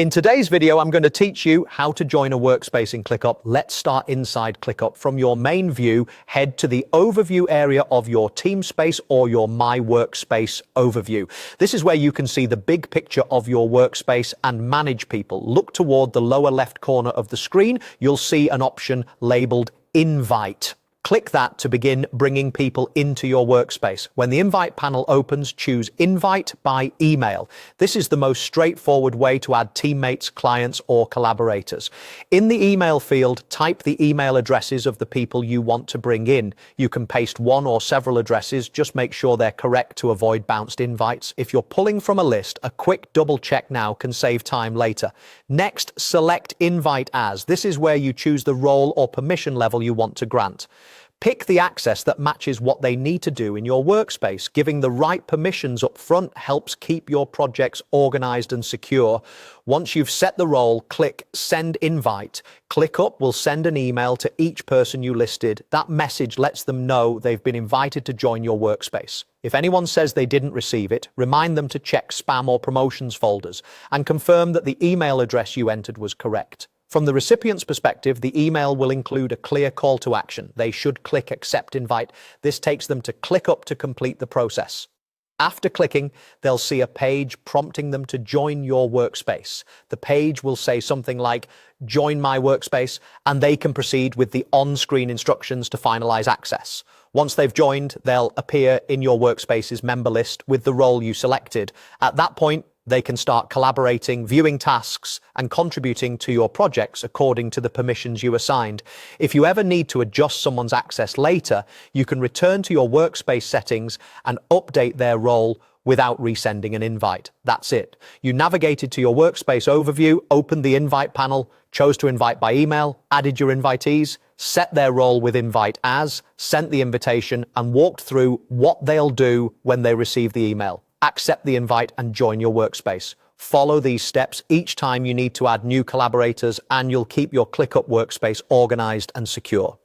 In today's video, I'm going to teach you how to join a workspace in ClickUp. Let's start inside ClickUp. From your main view, head to the overview area of your team space or your My Workspace overview. This is where you can see the big picture of your workspace and manage people. Look toward the lower left corner of the screen. You'll see an option labeled Invite. Click that to begin bringing people into your workspace. When the invite panel opens, choose Invite by Email. This is the most straightforward way to add teammates, clients, or collaborators. In the email field, type the email addresses of the people you want to bring in. You can paste one or several addresses. Just make sure they're correct to avoid bounced invites. If you're pulling from a list, a quick double check now can save time later. Next, select Invite As. This is where you choose the role or permission level you want to grant. Pick the access that matches what they need to do in your workspace. Giving the right permissions up front helps keep your projects organized and secure. Once you've set the role, click Send Invite. ClickUp will send an email to each person you listed. That message lets them know they've been invited to join your workspace. If anyone says they didn't receive it, remind them to check spam or promotions folders and confirm that the email address you entered was correct. From the recipient's perspective, the email will include a clear call to action. They should click Accept Invite. This takes them to ClickUp to complete the process. After clicking, they'll see a page prompting them to join your workspace. The page will say something like, Join my workspace, and they can proceed with the on-screen instructions to finalize access. Once they've joined, they'll appear in your workspace's member list with the role you selected. At that point, they can start collaborating, viewing tasks, and contributing to your projects according to the permissions you assigned. If you ever need to adjust someone's access later, you can return to your workspace settings and update their role without resending an invite. That's it. You navigated to your workspace overview, opened the invite panel, chose to invite by email, added your invitees, set their role with Invite As, sent the invitation, and walked through what they'll do when they receive the email. Accept the invite and join your workspace. Follow these steps each time you need to add new collaborators, and you'll keep your ClickUp workspace organized and secure.